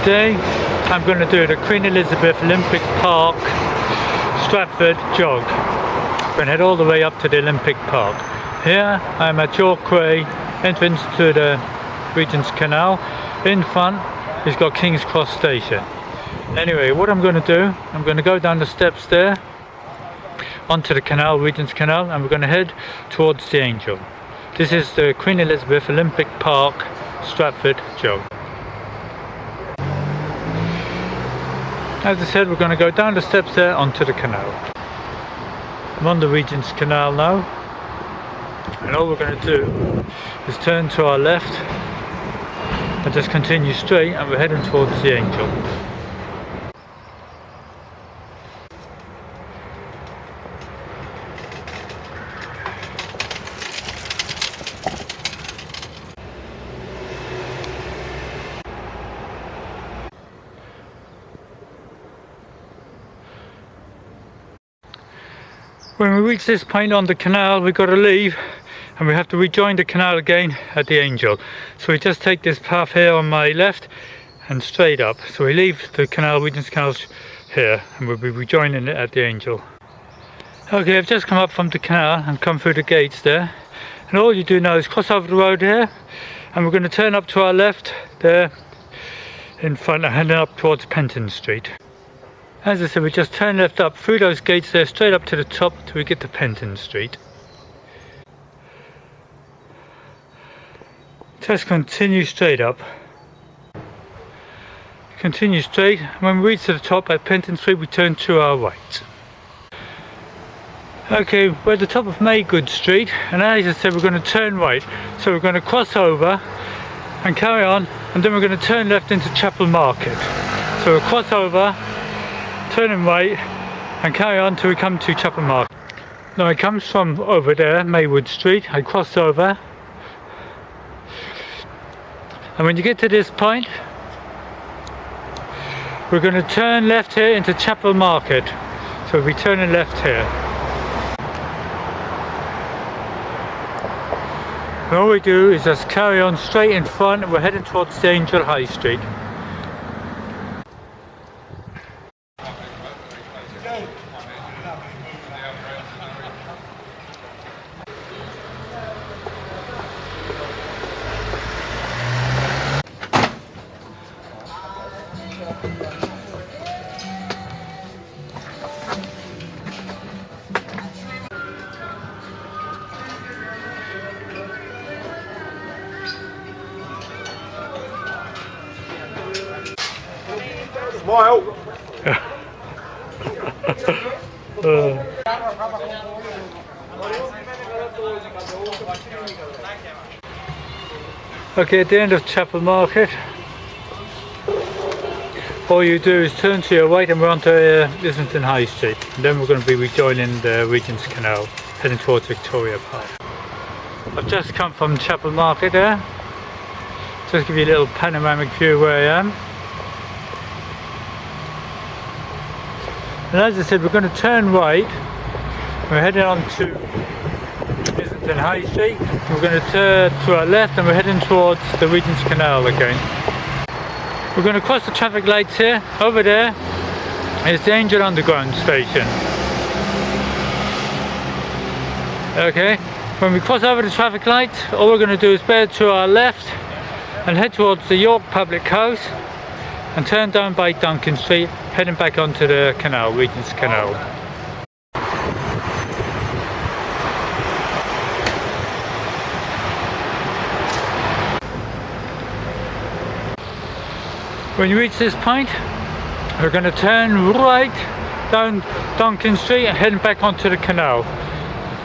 Today I'm going to do the Queen Elizabeth Olympic Park Stratford jog. I'm going to head all the way up to the Olympic Park. Here I'm at York Way, entrance to the Regent's Canal. In front it's got King's Cross Station. Anyway, what I'm going to do, I'm going to go down the steps there onto the canal, Regent's Canal, and we're going to head towards the Angel. This is the Queen Elizabeth Olympic Park Stratford jog. As I said, we're going to go down the steps there onto the canal. I'm on the Regent's Canal now, and all we're going to do is turn to our left and just continue straight, and we're heading towards the Angel. When we reach this point on the canal, we've got to leave and we have to rejoin the canal again at the Angel. So we just take this path here on my left and straight up. So we leave the canal, Regent's Canal here, and we'll be rejoining it at the Angel. Okay, I've just come up from the canal and come through the gates there. And all you do now is cross over the road here, and we're going to turn up to our left there in front and heading up towards Penton Street. As I said, we just turn left up through those gates there, straight up to the top till we get to Penton Street. Just continue straight up. Continue straight, and when we reach to the top at Penton Street, we turn to our right. Okay, we're at the top of Maygood Street, and as I said, we're going to turn right. So we're going to cross over and carry on, and then we're going to turn left into Chapel Market. So we'll cross over, turning right and carry on till we come to Chapel Market. Now it comes from over there, Maywood Street. I cross over, and when you get to this point, we're going to turn left here into Chapel Market. So we'll be turning left here. And all we do is just carry on straight in front, and we're heading towards the Angel High Street. Smile. Okay, at the end of Chapel Market, all you do is turn to your right and we're onto Islington High Street. And then we're going to be rejoining the Regent's Canal, heading towards Victoria Park. I've just come from Chapel Market there. Just give you a little panoramic view where I am. And as I said, we're going to turn right. We're heading on to Islington High Street. We're going to turn to our left and we're heading towards the Regent's Canal again. We're going to cross the traffic lights here. Over there is the Angel Underground station. Okay, when we cross over the traffic lights, all we're going to do is bear to our left and head towards the York Public House and turn down by Duncan Street, heading back onto the canal, Regent's Canal. When you reach this point, we're going to turn right down Duncan Street and heading back onto the canal.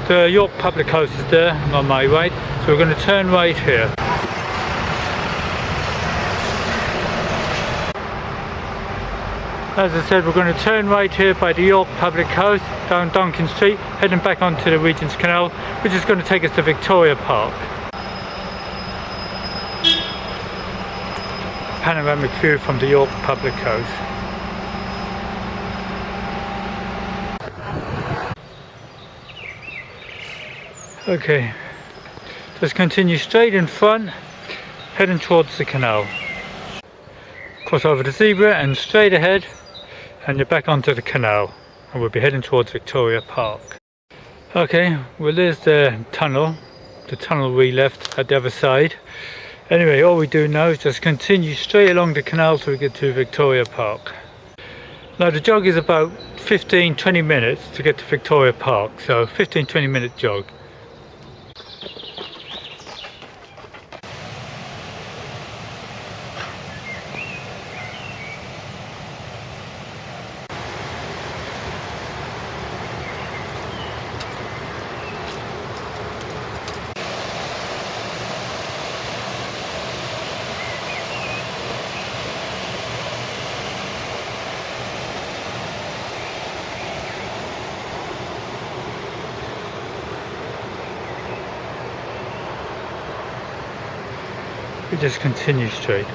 The York Public House is there on my right, so we're going to turn right here. As I said, we're going to turn right here by the York Public House, down Duncan Street, heading back onto the Regent's Canal, which is going to take us to Victoria Park. Panoramic view from the York Public House. Okay, just continue straight in front, heading towards the canal. cross over the zebra and straight ahead, and you're back onto the canal, and we'll be heading towards Victoria Park. Okay, well there's the tunnel we left at the other side. Anyway, all we do now is just continue straight along the canal till we get to Victoria Park. Now the jog is about 15-20 minutes to get to Victoria Park, so 15-20 minute jog. We just continue straight.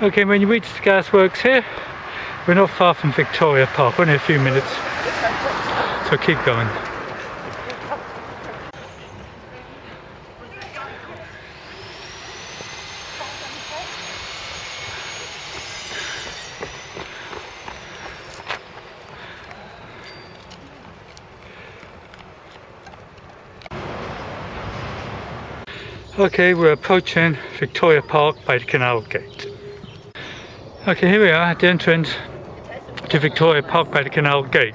Okay, when you reach the gasworks here, we're not far from Victoria Park, only a few minutes, so keep going. Okay, we're approaching Victoria Park by the Canal Gate. Okay, here we are at the entrance to Victoria Park by the Canal Gate.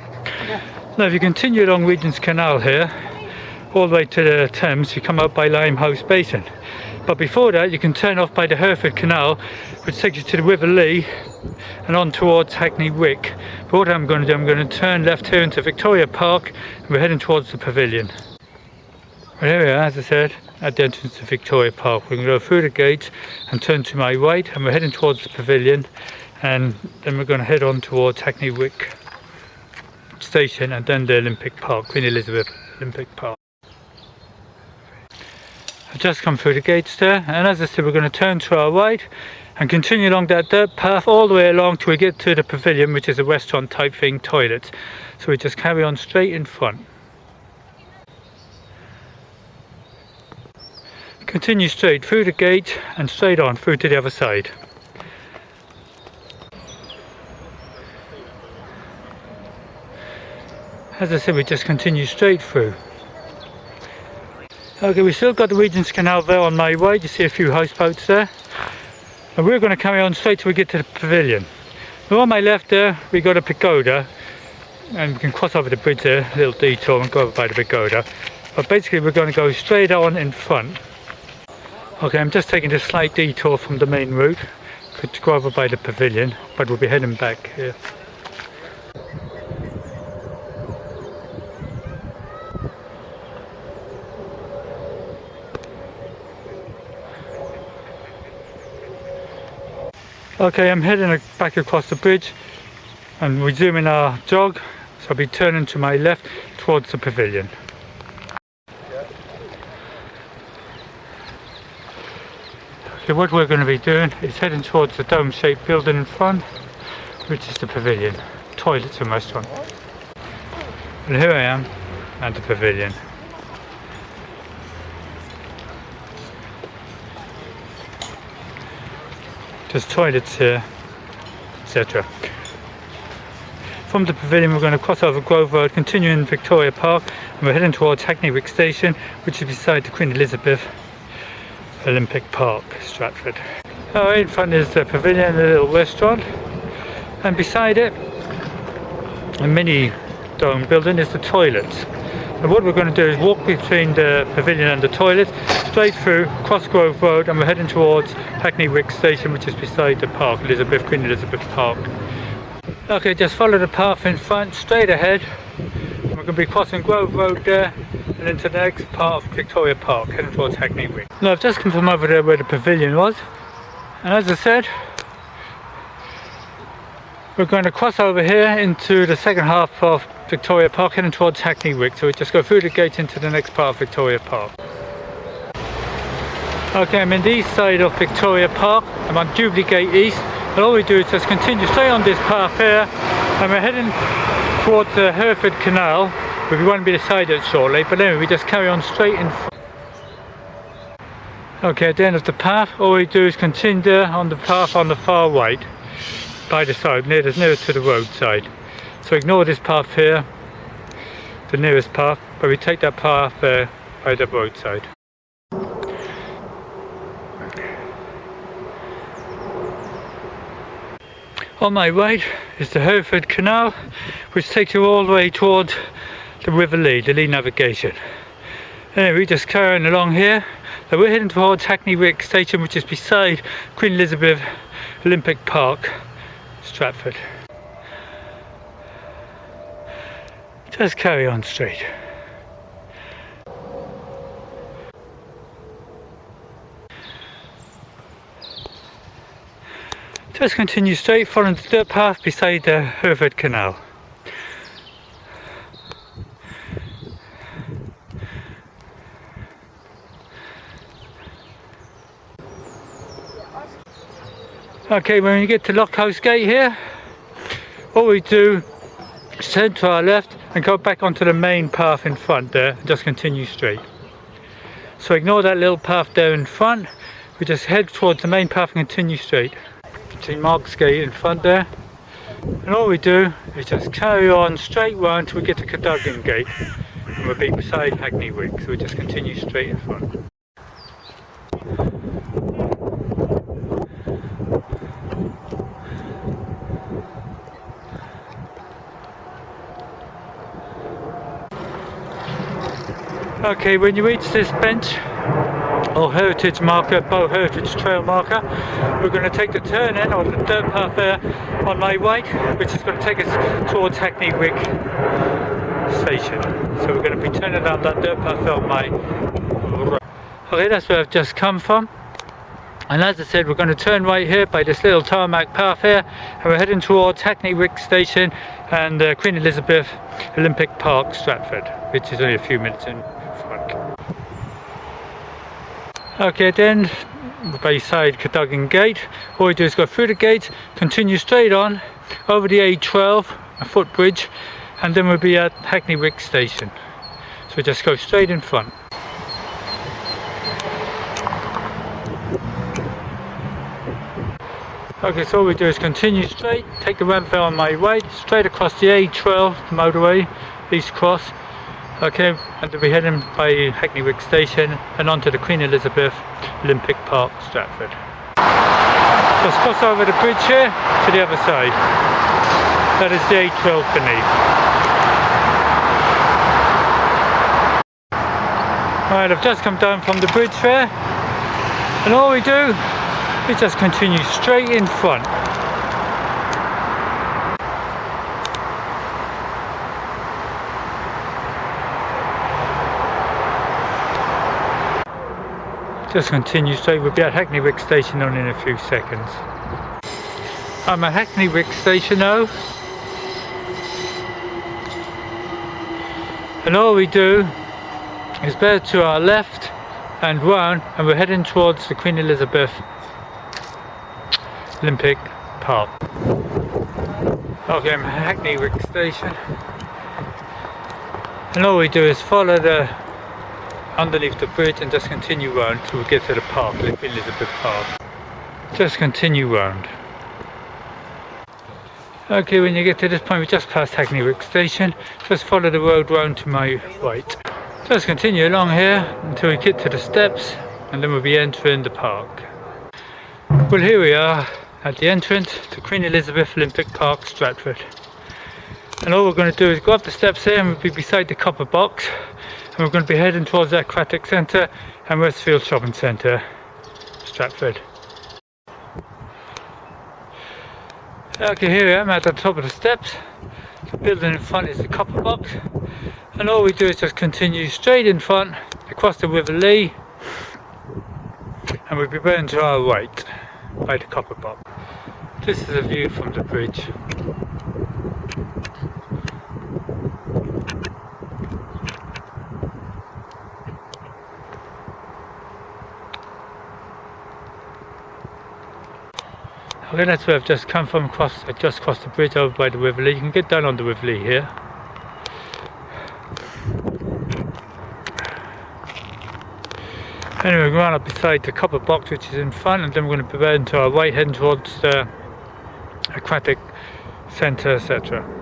Now if you continue along Regent's Canal here, all the way to the Thames, you come out by Limehouse Basin. But before that you can turn off by the Hereford Canal, which takes you to the River Lee and on towards Hackney Wick. But what I'm going to do, I'm going to turn left here into Victoria Park and we're heading towards the pavilion. Well, here we are, as I said, at the entrance to Victoria Park. We're going to go through the gate and turn to my right, and we're heading towards the pavilion, and then we're going to head on towards Hackney Wick station and then the Olympic Park, Queen Elizabeth Olympic Park. I've just come through the gates there, and as I said, we're going to turn to our right and continue along that dirt path all the way along till we get to the pavilion, which is a restaurant type thing, toilets. So we just carry on straight in front. Continue straight through the gate and straight on through to the other side. As I said, we just continue straight through. Okay, we still got the Regent's Canal there on my right. You see a few houseboats there. And we're going to carry on straight till we get to the pavilion. Now on my left there, we got a pagoda. And we can cross over the bridge there, a little detour, and go over by the pagoda. But basically we're going to go straight on in front. Okay, I'm just taking a slight detour from the main route to go over by the pavilion, but we'll be heading back here. Okay, I'm heading back across the bridge and resuming our jog, so I'll be turning to my left towards the pavilion. So what we're going to be doing is heading towards the dome-shaped building in front, which is the pavilion, toilets and restaurant. And here I am at the pavilion. There's toilets here, etc. From the pavilion we're going to cross over Grove Road, continue in Victoria Park, and we're heading towards Hackney Wick Station, which is beside the Queen Elizabeth Olympic Park, Stratford. In front is the pavilion, a little restaurant, and beside it, a mini dome building, is the toilets. And what we're going to do is walk between the pavilion and the toilets, straight through, cross Grove Road, and we're heading towards Hackney Wick Station, which is beside the park, Queen Elizabeth Park. Okay, just follow the path in front, straight ahead. We're going to be crossing Grove Road there, and into the next part of Victoria Park, heading towards Hackney Wick. Now I've just come from over there where the pavilion was, and as I said, we're going to cross over here into the second half of Victoria Park, heading towards Hackney Wick. So we just go through the gate into the next part of Victoria Park. Okay, I'm in the east side of Victoria Park. I'm on Jubilee Gate East, and all we do is just continue straight on this path here, and we're heading towards the Hereford Canal. We won't be beside it shortly, but anyway, we just carry on straight in front. Okay, at the end of the path, all we do is continue there on the path on the far right, by the side, nearest to the roadside. So ignore this path here, the nearest path, but we take that path there by the roadside. On my right is the Hereford Canal, which takes you all the way towards the River Lee, the Lee navigation. Anyway, we just carry on along here. So we're heading towards Hackney Wick Station, which is beside Queen Elizabeth Olympic Park, Stratford. Just carry on straight. Just continue straight, following the dirt path beside the Hereford Canal. Okay, when you get to Lockhouse Gate here, all we do is turn to our left and go back onto the main path in front there, and just continue straight. So ignore that little path there in front, we just head towards the main path and continue straight. See Marks Gate in front there, and all we do is just carry on straight round till we get to Cadogan Gate, and we'll be beside Hackney Wick, so we just continue straight in front. Okay, when you reach this bench or heritage marker, Bow Heritage Trail marker, we're going to take the turn in on the dirt path there on my right, which is going to take us towards Hackney Wick Station. So we're going to be turning down that dirt path on my right. Okay, that's where I've just come from. And as I said, we're going to turn right here by this little tarmac path here, and we're heading towards Hackney Wick Station and Queen Elizabeth Olympic Park, Stratford, which is only a few minutes in front. Okay, then beside Cadogan Gate, all we do is go through the gate, continue straight on over the A12, a footbridge, and then we'll be at Hackney Wick Station. So we just go straight in front. Okay, so all we do is continue straight, take the ramp there on my right, straight across the A12 motorway, East Cross. Okay, and we'll be heading by Hackney Wick Station and onto the Queen Elizabeth Olympic Park, Stratford. Just cross over the bridge here to the other side. That is the A12 beneath. Right, I've just come down from the bridge there, and all we do is just continue straight in front. Just continue straight, we'll be at Hackney Wick Station on in a few seconds. I'm at Hackney Wick Station now. And all we do is bear to our left and round, and we're heading towards the Queen Elizabeth Olympic Park. Okay, I'm at Hackney Wick Station. And all we do is follow the underneath the bridge and just continue round till we get to the park, Elizabeth Park. Just continue round. Okay, when you get to this point, we just passed Hackney Wick station. Just follow the road round to my right. Just continue along here until we get to the steps, and then we'll be entering the park. Well, here we are at the entrance to Queen Elizabeth Olympic Park, Stratford. And all we're going to do is go up the steps here, and we'll be beside the copper box, and we're going to be heading towards the Aquatic Centre and Westfield Shopping Centre, Stratford. Okay, here I am at the top of the steps. The building in front is the copper box, and all we do is just continue straight in front across the River Lee, and we'll be going to our right by the copper box. This is a view from the bridge. Okay, that's where I've just come from. I just crossed the bridge over by the River Lee. You can get down on the River Lee here. Anyway, we're going up beside the copper box, which is in front, and then we're going to be going to our right, heading towards the Aquatic Centre, etc.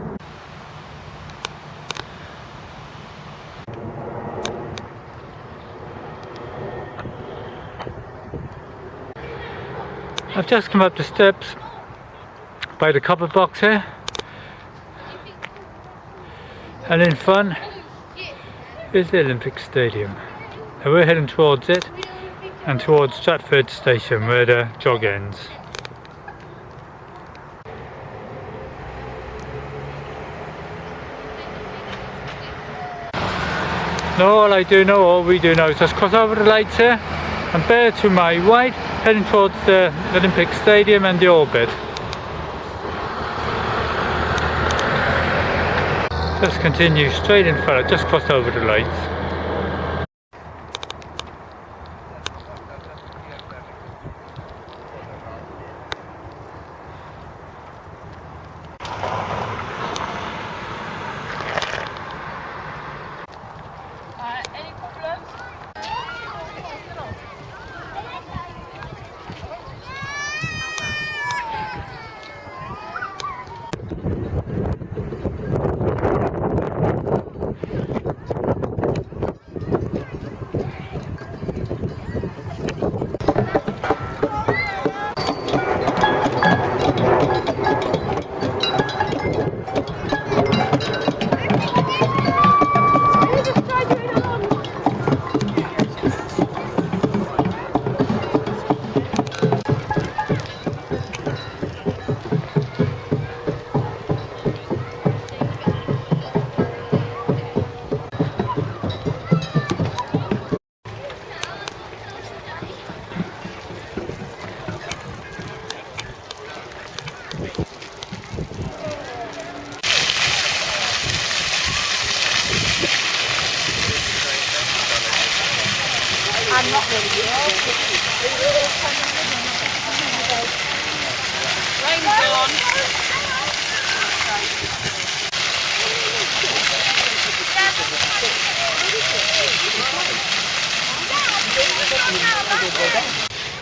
I've just come up the steps by the copper box here, and in front is the Olympic Stadium. Now we're heading towards it and towards Stratford station where the jog ends. Now all we do now is just cross over the lights here and bear to my right, heading towards the Olympic Stadium and the orbit. Just continue straight in front. I just crossed over the lights. Any problems? I'm not ready yet. Rain's gone.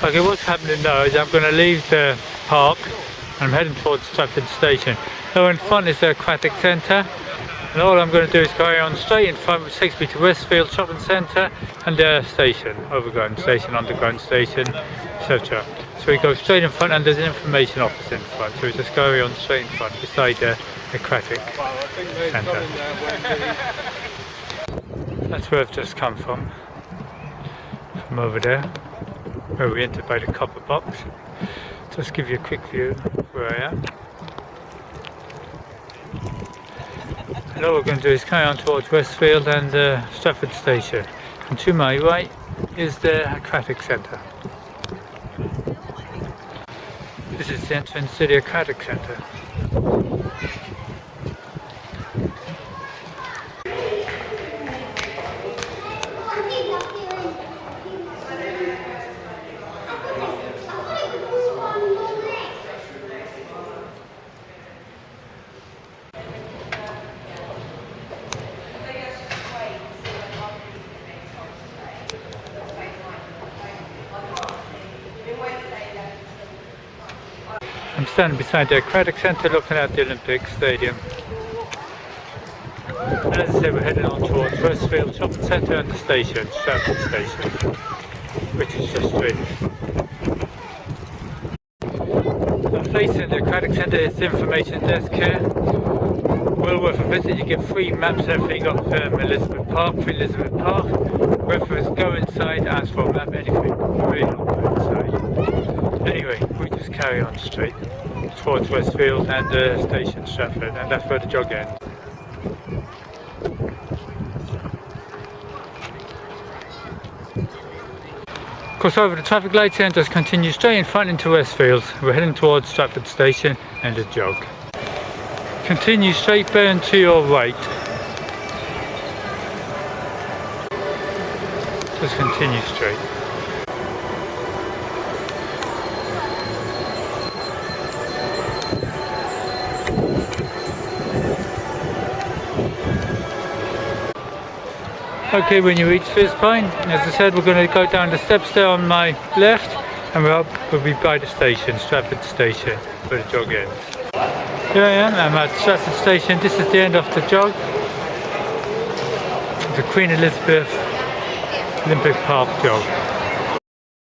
Okay, what's happening now is I'm going to leave the park and I'm heading towards Stratford station. Now in front is the Aquatic Centre, and all I'm going to do is carry on straight in front, which takes me to Westfield Shopping Centre and the station, overground station, underground station, etc. So we go straight in front, and there's an information office in front, so we just carry on straight in front beside the Aquatic Centre. That's where I've just come from over there, where we entered by the copper box. Just give you a quick view of where I am. And all we're going to do is carry on towards Westfield and Stratford station. And to my right is the Aquatic Centre. This is the entrance to the Aquatic Centre. I'm standing beside the Aquatic Centre looking at the Olympic Stadium. And as I said, we're heading on towards Westfield Shopping Centre and the station, Stratford Station, which is just straight. Facing the Aquatic Centre is the information desk here. Well worth a visit. You get free maps and everything of Elizabeth Park, for Elizabeth Park. Whether it's go inside, ask for a map, anything. Really not go inside. Anyway, we just carry on straight towards Westfield and the station Stratford, and that's where the jog ends. Cross over the traffic lights and just continue straight in front into Westfield. We're heading towards Stratford Station and the jog. Continue straight burn to your right. Just continue straight. Okay, when you reach Fispine, as I said, we're going to go down the steps there on my left, and we'll be by the station, Stratford Station, where the jog ends. Here I am, I'm at Stratford Station. This is the end of the jog. The Queen Elizabeth Olympic Park jog.